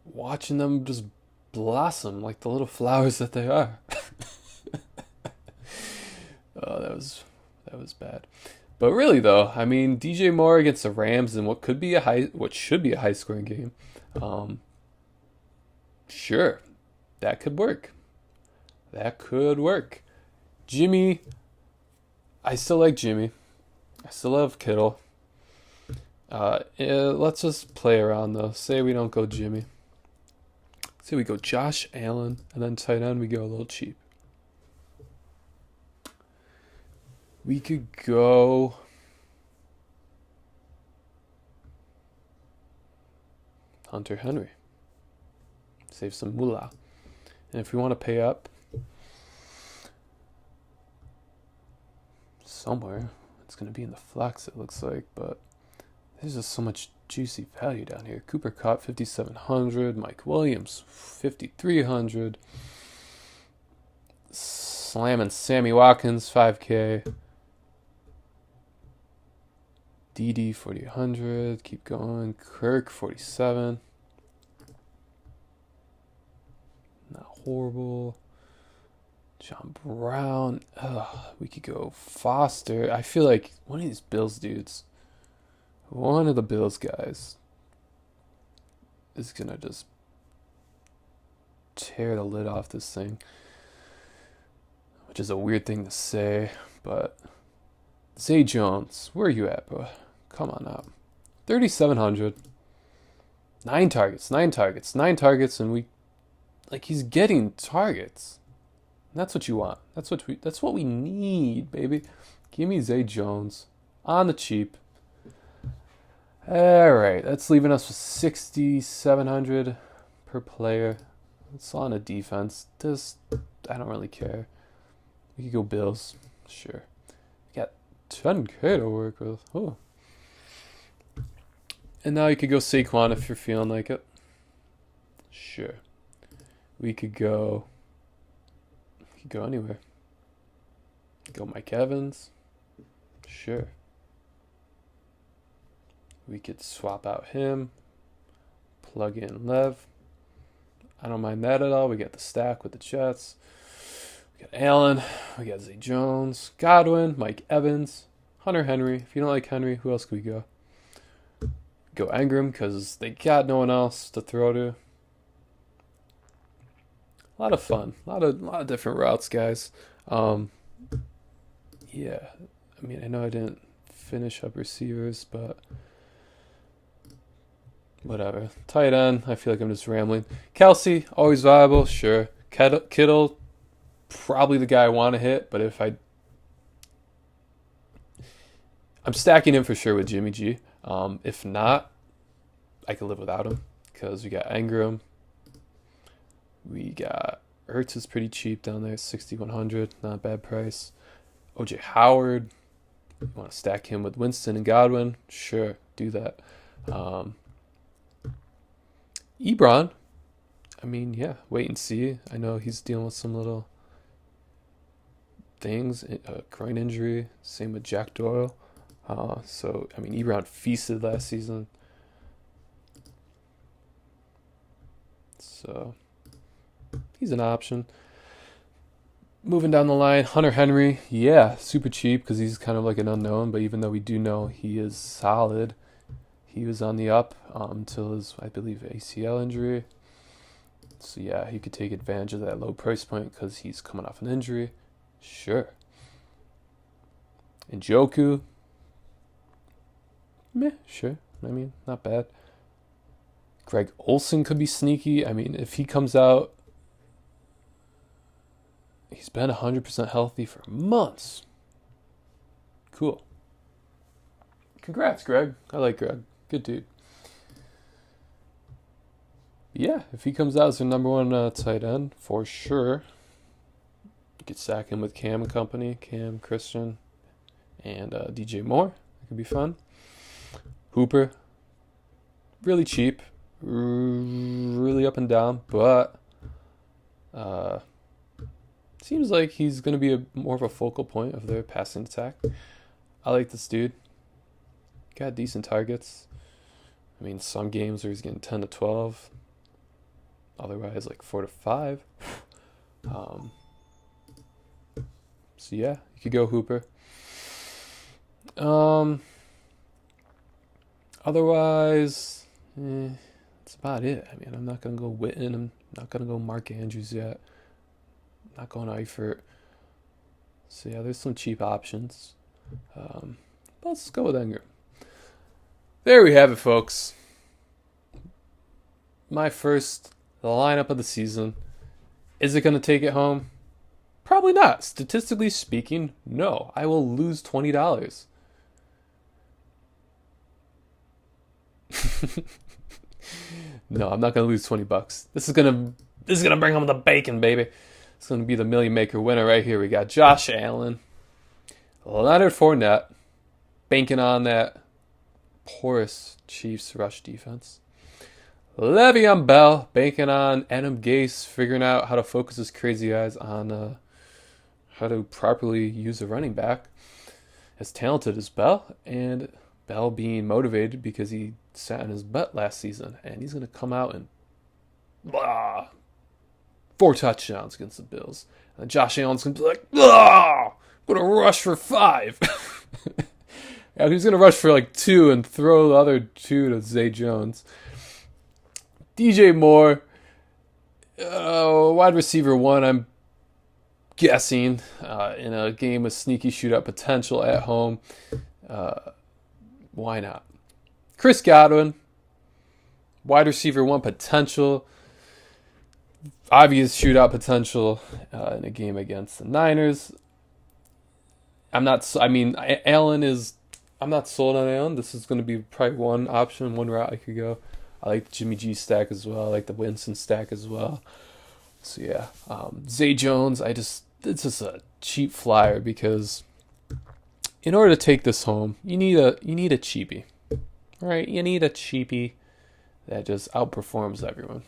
watching them just blossom like the little flowers that they are. Oh, that was bad. But really though, I mean, DJ Moore against the Rams in what should be a high scoring game. Sure, that could work. Jimmy, I still like Jimmy. I still love Kittle. Let's just play around though. Say we don't go Jimmy. Say we go Josh Allen, and then tight end we go a little cheap. We could go Hunter Henry. Save some moolah. And if we want to pay up somewhere, it's going to be in the flex, it looks like, but there's just so much juicy value down here. Cooper Kupp, 5,700. Mike Williams, 5,300. Slamming Sammy Watkins, 5K. DD, 4,800. Keep going. Kirk, 47. Not horrible. John Brown. We could go Foster. I feel like one of these Bills dudes, one of the Bills guys, is going to just tear the lid off this thing. Which is a weird thing to say, but Zay Jones, where are you at, bro? Come on up. 3,700. 9 targets, and he's getting targets. And that's what you want. That's what we need, baby. Give me Zay Jones on the cheap. All right, that's leaving us with 6,700 per player. It's on a defense. I don't really care. We could go Bills, sure. We got 10K to work with. Oh. And now you could go Saquon if you're feeling like it. Sure. We could go anywhere. Go Mike Evans. Sure. We could swap out him, plug in Lev. I don't mind that at all. We got the stack with the Jets. We got Allen. We got Zay Jones, Godwin, Mike Evans, Hunter Henry. If you don't like Henry, who else could we go? Go Engram because they got no one else to throw to. A lot of fun. A lot of different routes, guys. Yeah. I mean, I know I didn't finish up receivers, but whatever. Tight end, I feel like I'm just rambling. Kelsey, always viable, sure. Kittle, probably the guy I want to hit, but I'm stacking him for sure with Jimmy G. If not, I could live without him because we got Engram. We got Ertz is pretty cheap down there, 6,100, not a bad price. OJ Howard, you want to stack him with Winston and Godwin? Sure, do that. Ebron, I mean, yeah, wait and see. I know he's dealing with some little things, groin injury. Same with Jack Doyle. So, I mean, Ebron feasted last season. So, he's an option. Moving down the line, Hunter Henry, yeah, super cheap because he's kind of like an unknown. But even though we do know he is solid, he was on the up until his, I believe, ACL injury. So yeah, he could take advantage of that low price point because he's coming off an injury. Sure. Njoku, meh, sure. I mean, not bad. Greg Olsen could be sneaky. I mean, if he comes out, he's been 100% healthy for months. Cool. Congrats, Greg. I like Greg. Good dude. Yeah, if he comes out as their number one tight end, for sure. You could stack him with Cam and company. Cam, Christian, and DJ Moore. That could be fun. Hooper. Really cheap. Really up and down, but seems like he's going to be more of a focal point of their passing attack. I like this dude. Got decent targets. I mean, some games where he's getting 10 to 12. Otherwise, like 4 to 5. So, yeah, you could go Hooper. Otherwise, that's about it. I mean, I'm not going to go Witten. I'm not going to go Mark Andrews yet. I'm not going Eifert. So, yeah, there's some cheap options. But let's go with Engram. There we have it, folks. My first lineup of the season. Is it going to take it home? Probably not. Statistically speaking, no. I will lose $20. No, I'm not going to lose $20. This is going to bring home the bacon, baby. It's going to be the Million Maker winner right here. We got Josh Allen, Leonard Fournette, banking on that porous Chiefs rush defense. Le'Veon Bell, banking on Adam Gase figuring out how to focus his crazy eyes on how to properly use a running back as talented as Bell, and Bell being motivated because he sat in his butt last season, and he's going to come out and 4 touchdowns against the Bills. And Josh Allen's going to be like, I'm going to rush for 5. Yeah, he's going to rush for like 2 and throw the other 2 to Zay Jones. DJ Moore, wide receiver 1, I'm guessing, in a game with sneaky shootout potential at home. Why not? Chris Godwin, wide receiver 1 potential. Obvious shootout potential in a game against the Niners. I'm not sold on Allen. This is going to be probably one option, one route I could go. I like the Jimmy G stack as well. I like the Winston stack as well. So yeah, Zay Jones. It's just a cheap flyer because in order to take this home, you need a cheapie. All right, you need a cheapie that just outperforms everyone.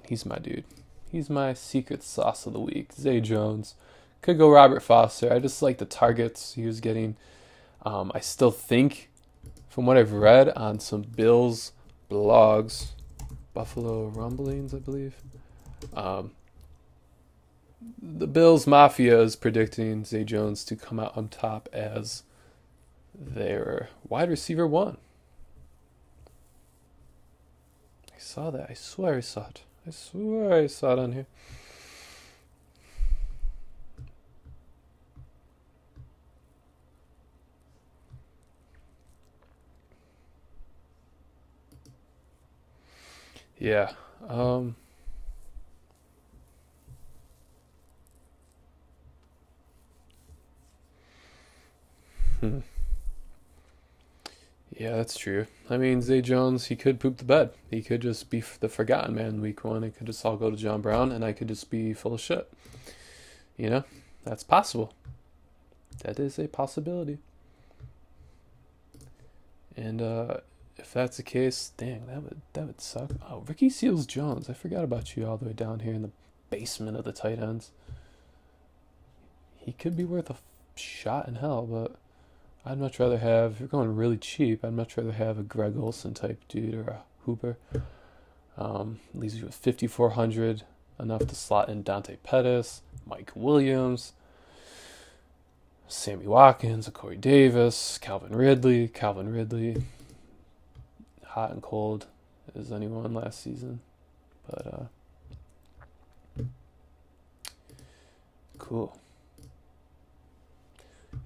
He's my dude. He's my secret sauce of the week. Zay Jones. Could go Robert Foster. I just like the targets he was getting. I still think from what I've read on some Bills blogs, Buffalo Rumblings, I believe, the Bills Mafia is predicting Zay Jones to come out on top as their wide receiver 1. I saw that. I swear I saw it. I swear I saw it on here. Yeah. Yeah, that's true. I mean, Zay Jones, he could poop the bed. He could just be the forgotten man in week 1. It could just all go to John Brown, and I could just be full of shit. You know, that's possible. That is a possibility. And if that's the case, dang, that would suck. Oh, Ricky Seals-Jones, I forgot about you all the way down here in the basement of the tight ends. He could be worth a shot in hell, but I'd much rather have, if you're going really cheap, I'd much rather have a Greg Olsen type dude or a Hooper. Leaves you with 5,400, enough to slot in Dante Pettis, Mike Williams, Sammy Watkins, Corey Davis, Calvin Ridley, hot and cold as anyone last season. But, cool.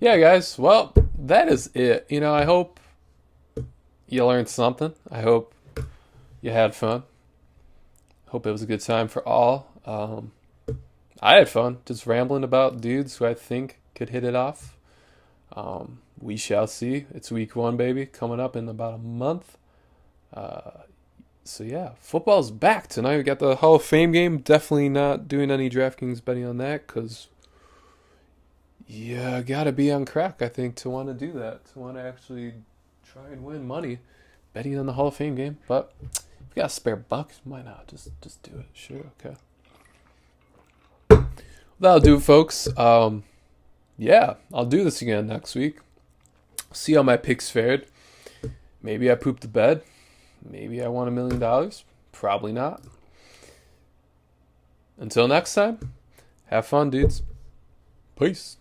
Yeah, guys, well, that is it. You know, I hope you learned something. I hope you had fun. Hope it was a good time for all. I had fun just rambling about dudes who I think could hit it off. We shall see. It's week 1, baby, coming up in about a month. So yeah, football's back tonight. We got the Hall of Fame game. Definitely not doing any DraftKings betting on that because you gotta be on crack, I think, to want to do that, to want to actually try and win money betting on the Hall of Fame game. But if you got a spare buck, why not? Just do it. Sure, okay. That'll do it, folks. Yeah, I'll do this again next week. See how my picks fared. Maybe I pooped the bed. Maybe I won $1 million. Probably not. Until next time, have fun, dudes. Peace.